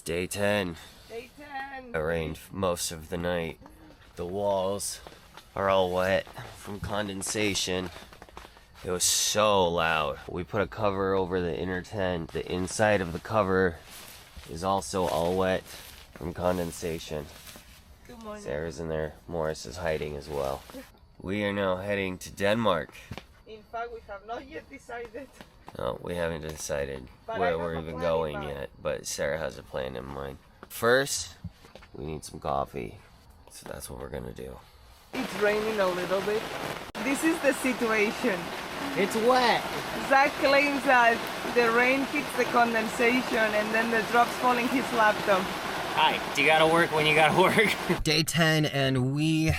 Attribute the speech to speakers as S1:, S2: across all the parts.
S1: Day 10.
S2: Day 10.
S1: It rained most of the night. The walls are all wet from condensation. It was so loud. We put a cover over the inner tent. The inside of the cover is also all wet from condensation.
S2: Good morning.
S1: Sarah's in there. Morris is hiding as well. We are now heading to Denmark.
S2: In fact, we have not yet decided.
S1: No, we haven't decided
S2: But
S1: where
S2: I
S1: we're
S2: have a
S1: even
S2: plan in
S1: going
S2: mind.
S1: yet, but Sarah has a plan in mind. First, we need some coffee. So that's what we're gonna do.
S2: It's raining a little bit. This is the situation.
S1: It's wet!
S2: Zach claims that the rain hits the condensation and then the drops fall in his laptop.
S1: Hi, you gotta work when you gotta work. Day 10, and we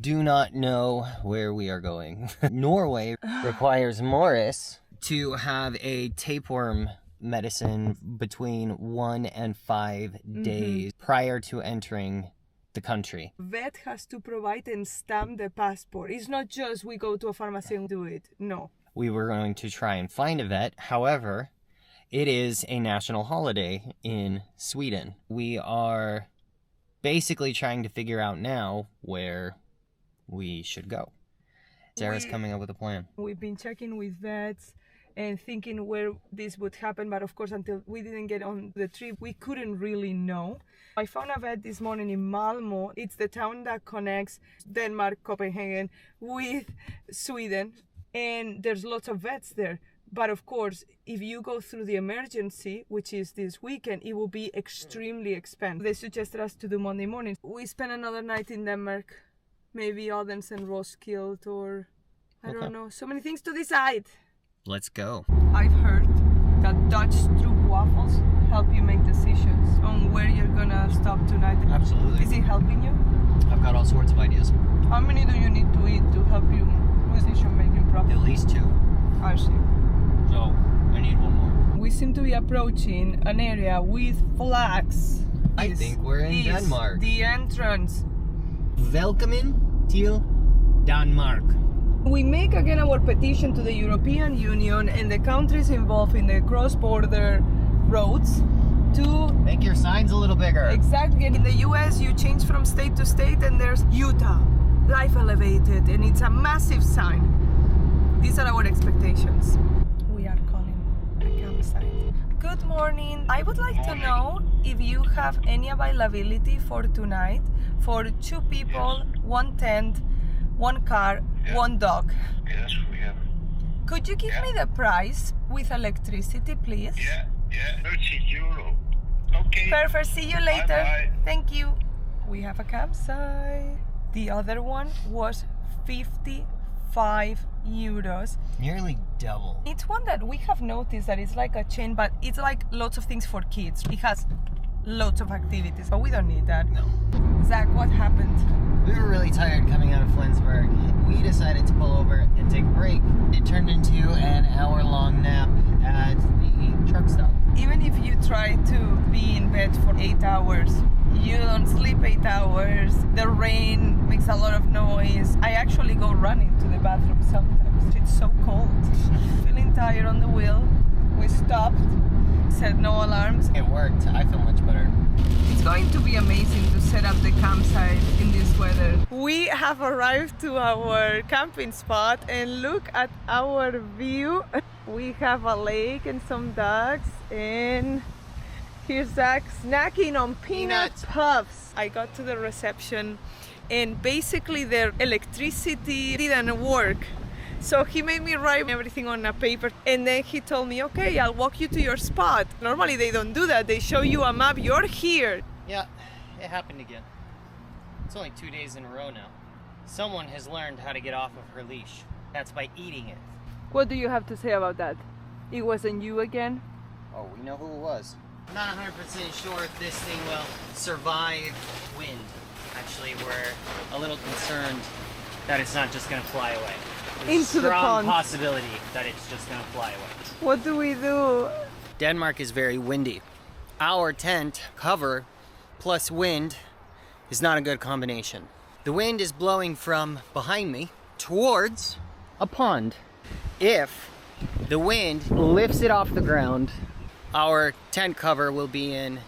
S1: do not know where we are going. Norway requires Morris to have a tapeworm medicine between 1 and 5 days prior to entering the country.
S2: Vet has to provide and stamp the passport. It's not just we go to a pharmacy and do it. No.
S1: We were going to try and find a vet. However, it is a national holiday in Sweden. We are basically trying to figure out now where we should go. Sarah's coming up with a plan.
S2: We've been checking with vets and thinking where this would happen, but of course until we didn't get on the trip we couldn't really know. I found a vet this morning in Malmo. It's the town that connects Denmark, Copenhagen with Sweden, and there's lots of vets there. But of course, if you go through the emergency, which is this weekend, it will be extremely expensive. They suggested us to do Monday morning. We spent another night in Denmark, maybe Odense and Roskilde, or I don't know. So many things to decide.
S1: Let's go.
S2: I've heard that Dutch stroop waffles help you make decisions on where you're gonna stop tonight.
S1: Absolutely.
S2: Is it helping you?
S1: I've got all sorts of ideas.
S2: How many do you need to eat to help you with decision making properly?
S1: At least 2.
S2: I see.
S1: So, I need 1 more.
S2: We seem to be approaching an area with flags.
S1: I think we're in Denmark.
S2: The entrance.
S1: Velkommen til Danmark.
S2: We make again our petition to the European Union and the countries involved in the cross-border roads to
S1: Make your signs a little bigger.
S2: exactly. In the US, you change from state to state, and there's Utah, life elevated, and it's a massive sign. These are our expectations. We are calling a campsite. Good morning. I would like to know if you have any availability for tonight for 2 people, 1 tent, 1 car, 1 dog.
S3: Yes, we have.
S2: Could you give me the price with electricity, please?
S3: Yeah, 30 euro. Okay.
S2: Perfect. See you later.
S3: Bye-bye.
S2: Thank you. We have a campsite. The other one was 55 euros.
S1: Nearly double.
S2: It's one that we have noticed that it's like a chain, but it's like lots of things for kids. It has lots of activities, but we don't need that.
S1: No.
S2: Zach, what happened?
S1: We were really tired coming out of Flensburg. We decided to pull over and take a break. It turned into an hour-long nap at the truck stop.
S2: Even if you try to be in bed for 8 hours, you don't sleep 8 hours. The rain makes a lot of noise. I actually go running to the bathroom sometimes. It's so cold. Feeling tired on the wheel. We stopped, set no alarms.
S1: It worked. I feel much better.
S2: It's going to be amazing to set up the campsite in this weather. We have arrived to our camping spot and look at our view. We have a lake and some ducks, and here's Zach snacking on peanut puffs. I got to the reception and basically their electricity didn't work. So he made me write everything on a paper, and then he told me, okay, I'll walk you to your spot. Normally they don't do that. They show you a map. You're here.
S1: Yeah, it happened again. It's only 2 days in a row now. Someone has learned how to get off of her leash. That's by eating it.
S2: What do you have to say about that? It wasn't you again?
S1: Oh, we know who it was. I'm not 100% sure if this thing will survive wind. Actually, we're a little concerned that it's not just going to fly away. There's
S2: Into
S1: a
S2: the
S1: strong
S2: pond.
S1: possibility that it's just going to fly away.
S2: What do we do?
S1: Denmark is very windy. Our tent cover plus wind is not a good combination. The wind is blowing from behind me towards a pond. If the wind lifts it off the ground, our tent cover will be in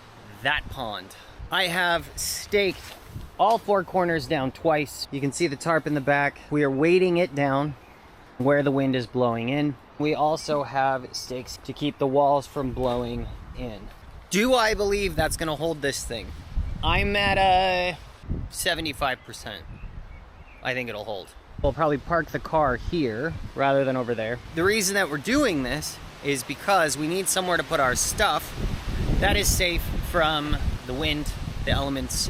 S1: that pond. I have staked all 4 corners down twice. You can see the tarp in the back. We are weighting it down where the wind is blowing in. We also have stakes to keep the walls from blowing in. Do I believe that's gonna hold this thing? I'm at 75%. I think it'll hold. We'll probably park the car here rather than over there. The reason that we're doing this is because we need somewhere to put our stuff that is safe from the wind, the elements,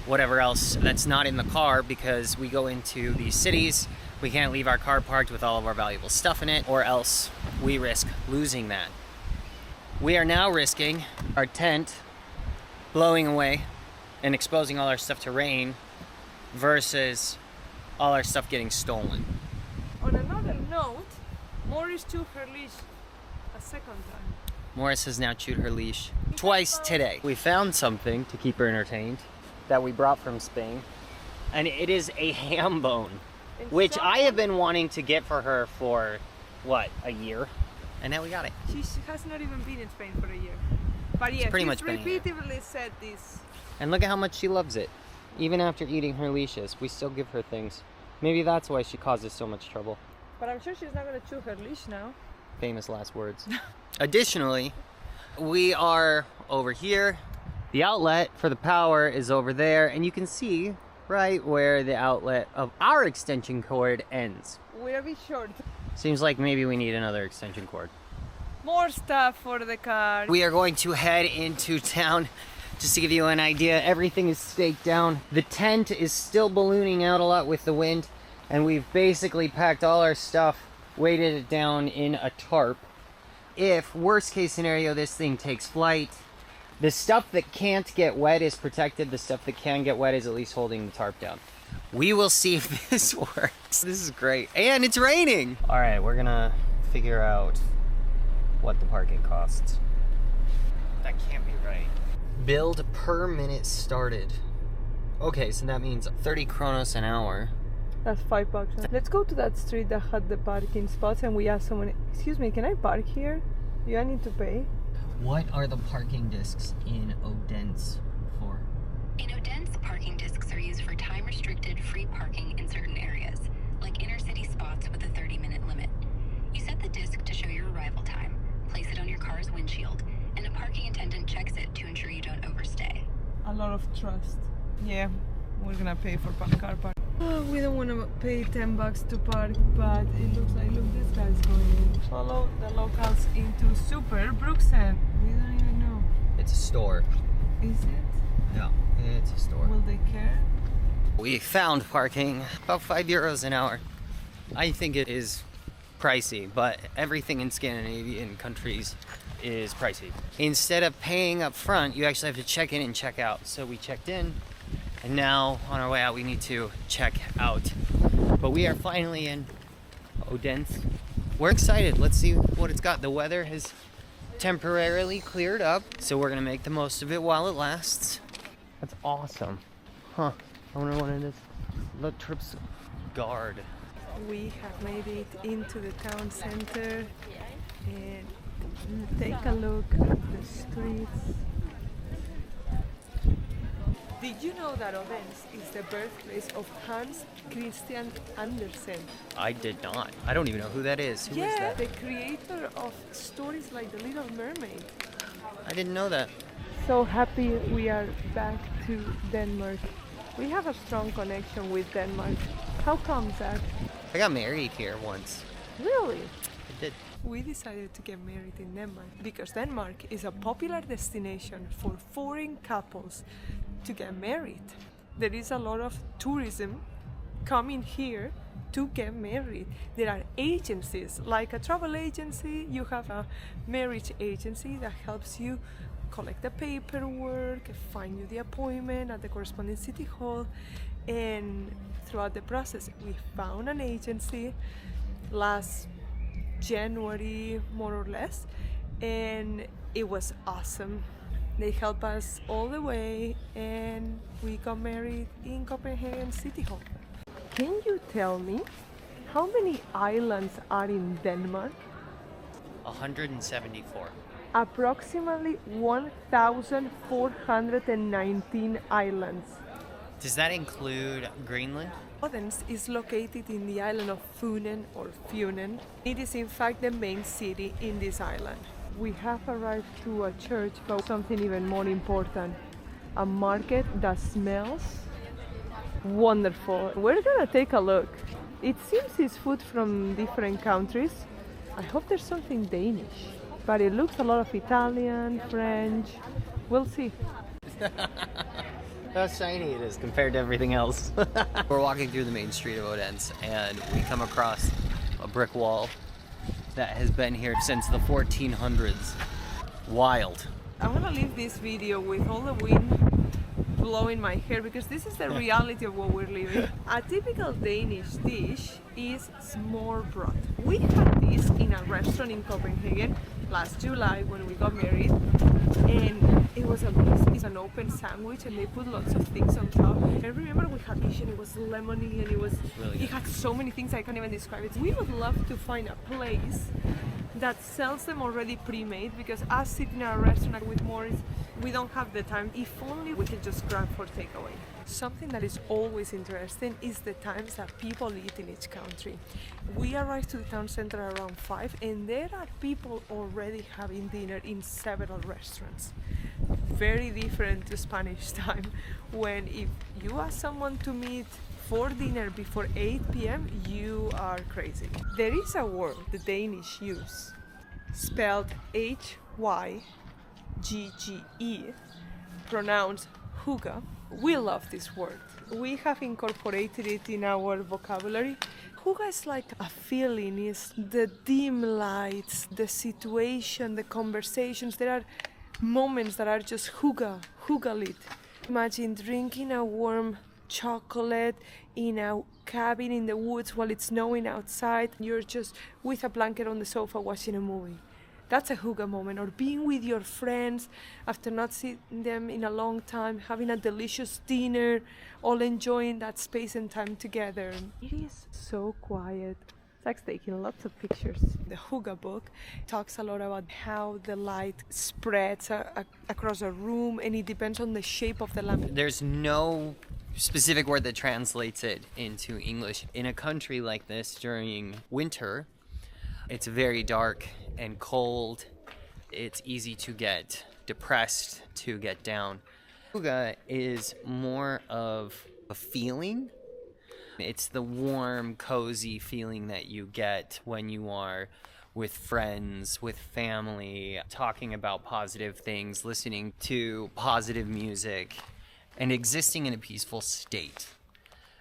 S1: whatever else that's not in the car, because we go into these cities, we can't leave our car parked with all of our valuable stuff in it, or else we risk losing that. We are now risking our tent blowing away and exposing all our stuff to rain versus all our stuff getting stolen.
S2: On another note, Morris took her leash a second time.
S1: Morris has now chewed her leash twice today. We found something to keep her entertained that we brought from Spain, and it is a ham bone, which I have been wanting to get for her for, what, a year? And now we got it.
S2: She has not even been in Spain for a year. But yeah,
S1: pretty
S2: she's
S1: much been a year.
S2: repeatedly said this.
S1: And look at how much she loves it. Even after eating her leashes, we still give her things. Maybe that's why she causes so much trouble.
S2: But I'm sure she's not going to chew her leash now.
S1: Famous last words. Additionally, we are over here. The outlet for the power is over there, and you can see right where the outlet of our extension cord ends.
S2: We're a bit short.
S1: Seems like maybe we need another extension cord.
S2: More stuff for the car.
S1: We are going to head into town. Just to give you an idea, everything is staked down. The tent is still ballooning out a lot with the wind, and we've basically packed all our stuff, weighted it down in a tarp. If, worst case scenario, this thing takes flight, the stuff that can't get wet is protected. The stuff that can get wet is at least holding the tarp down. We will see if this works. This is great. And it's raining! All right, we're gonna figure out what the parking costs. That can't be right. Build per minute started. Okay, so that means 30 kronos an hour.
S2: That's $5. Let's go to that street that had the parking spots and we ask someone, excuse me, can I park here? Do I need to pay?
S1: What are the parking discs in Odense for?
S4: In Odense, parking discs are used for time-restricted free parking in certain areas, like inner-city spots with a 30-minute limit. You set the disc to show your arrival time, place it on your car's windshield, and a parking attendant checks it to ensure you don't overstay.
S2: A lot of trust. Yeah, we're gonna pay for car park. Oh, we don't want to pay $10 to park, but it looks like, look, this guy's going. Follow the locals into Super Bruxelles. We don't even know.
S1: It's a store.
S2: Is it?
S1: No, it's a store.
S2: Will they care?
S1: We found parking, about €5 an hour. I think it is pricey, but everything in Scandinavian countries is pricey. Instead of paying up front, you actually have to check in and check out. So we checked in, and now on our way out we need to check out. But we are finally in Odense. We're excited. Let's see what it's got. The weather has temporarily cleared up, so we're gonna make the most of it while it lasts. That's awesome. Huh. I wonder what it is. The trip's guard.
S2: We have made it into the town center and take a look at the streets. Did you know that Odense is the birthplace of Hans Christian Andersen?
S1: I did not. I don't even know who that is. Who is that?
S2: The creator of stories like The Little Mermaid.
S1: I didn't know that.
S2: So happy we are back to Denmark. We have a strong connection with Denmark. How come, Zach?
S1: I got married here once.
S2: Really?
S1: I did.
S2: We decided to get married in Denmark because Denmark is a popular destination for foreign couples to get married. There is a lot of tourism coming here to get married. There are agencies, like a travel agency, you have a marriage agency that helps you collect the paperwork, find you the appointment at the corresponding city hall, and throughout the process we found an agency last January, more or less, and it was awesome. They helped us all the way and we got married in Copenhagen City Hall. Can you tell me how many islands are in Denmark?
S1: 174.
S2: approximately 1,419 islands.
S1: Does that include Greenland?
S2: Odense is located in the island of Funen or Funen. It is in fact the main city in this island. We have arrived to a church, but something even more important, a market that smells wonderful. We're gonna take a look. It seems it's food from different countries. I hope there's something Danish, but it looks a lot of Italian, French. We'll see.
S1: How shiny it is compared to everything else. We're walking through the main street of Odense and we come across a brick wall that has been here since the 1400s. Wild.
S2: I'm gonna leave this video with all the wind blowing my hair because this is the reality of what we're living. A typical Danish dish is smørrebrød. We had this in a restaurant in Copenhagen last July when we got married, and it was amazing. It's an open sandwich and they put lots of things on top. I remember we had fish and it was lemony and it had so many things I can't even describe it. We would love to find a place that sells them already pre-made, because us sitting in a restaurant with Morris, we don't have the time. If only we could just grab for takeaway. Something that is always interesting is the times that people eat in each country. We arrived to the town center around 5 and there are people already having dinner in several restaurants. Very different to Spanish time, when if you ask someone to meet for dinner before 8 p.m, you are crazy. There is a word the Danish use, spelled H-Y-G-G-E, pronounced hygge. We love this word. We have incorporated it in our vocabulary. Hygge is like a feeling, is the dim lights, the situation, the conversations. There are moments that are just hyggeligt. Imagine drinking a warm chocolate in a cabin in the woods while it's snowing outside. You're just with a blanket on the sofa watching a movie. That's a hygge moment. Or being with your friends after not seeing them in a long time, having a delicious dinner, all enjoying that space and time together. It is so quiet. Zach's taking lots of pictures. The hygge book talks a lot about how the light spreads across a room, and it depends on the shape of the lamp.
S1: There's no specific word that translates it into English. In a country like this during winter, it's very dark and cold. It's easy to get depressed, to get down. Hygge is more of a feeling. It's the warm, cozy feeling that you get when you are with friends, with family, talking about positive things, listening to positive music, and existing in a peaceful state.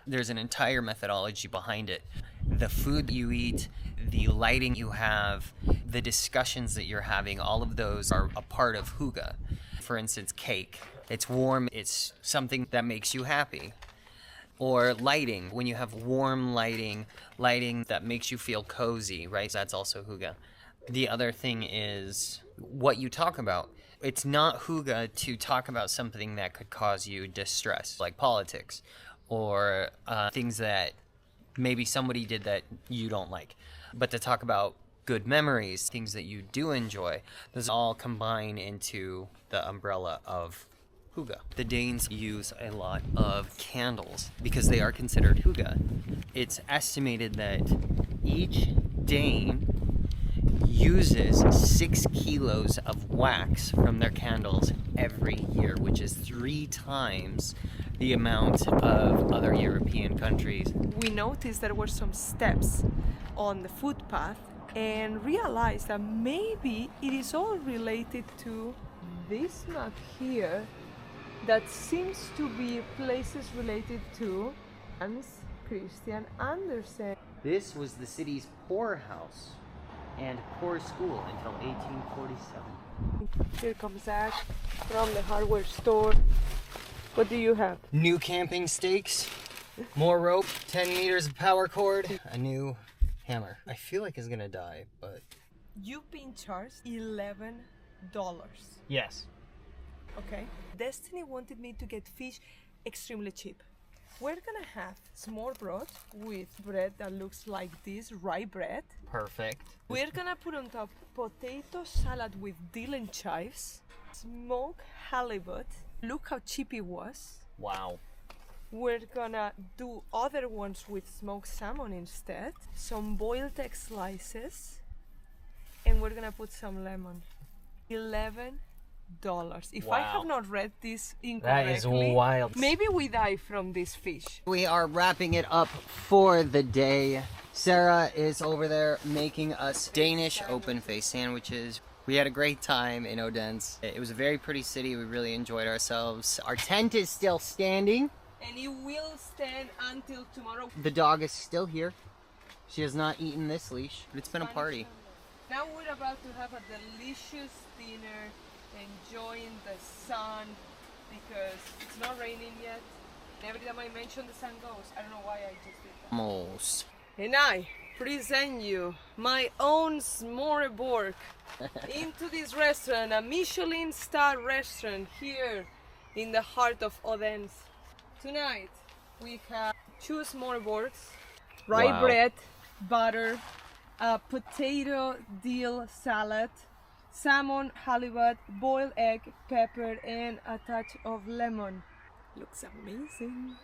S1: There's an entire methodology behind it. The food you eat, the lighting you have, the discussions that you're having, all of those are a part of hygge. For instance, cake. It's warm, it's something that makes you happy. Or lighting, when you have warm lighting that makes you feel cozy, right? That's also hygge. The other thing is what you talk about. It's not hygge to talk about something that could cause you distress, like politics, or things that maybe somebody did that you don't like. But to talk about good memories, things that you do enjoy, those all combine into the umbrella of hygge. The Danes use a lot of candles because they are considered hygge. It's estimated that each Dane uses 6 kilos of wax from their candles every year, which is 3 times the amount of other European countries.
S2: We noticed there were some steps on the footpath and realized that maybe it is all related to this map here that seems to be places related to Hans Christian Andersen.
S1: This was the city's poorhouse and poor school until 1847.
S2: Here comes Zach from the hardware store. What do you have?
S1: New camping stakes, more rope, 10 meters of power cord, a new hammer. I feel like it's gonna die, but...
S2: You've been charged $11.
S1: Yes.
S2: Okay. Destiny wanted me to get fish extremely cheap. We're gonna have smørrebrød with bread that looks like this, rye bread.
S1: Perfect.
S2: We're gonna put on top potato salad with dill and chives, smoked halibut. Look how cheap it was.
S1: Wow.
S2: We're gonna do other ones with smoked salmon instead, some boiled egg slices, and we're gonna put some lemon. $11. If I have not read this incorrectly,
S1: That is wild.
S2: maybe we die from this fish.
S1: We are wrapping it up for the day. Sarah is over there making us Danish open-faced sandwiches. We had a great time in Odense. It was a very pretty city. We really enjoyed ourselves. Our tent is still standing.
S2: And it will stand until tomorrow.
S1: The dog is still here. She has not eaten this leash, but it's been a party.
S2: Now we're about to have a delicious dinner, enjoying the sun because it's not raining yet. Every time I mention the sun goes. I don't know why I just did that.
S1: Almost.
S2: And I present you my own smørrebrød into this restaurant, a Michelin star restaurant here in the heart of Odense. Tonight we have 2 smørrebrøds, rye bread, butter, a potato dill salad, salmon, halibut, boiled egg, pepper, and a touch of lemon. Looks amazing.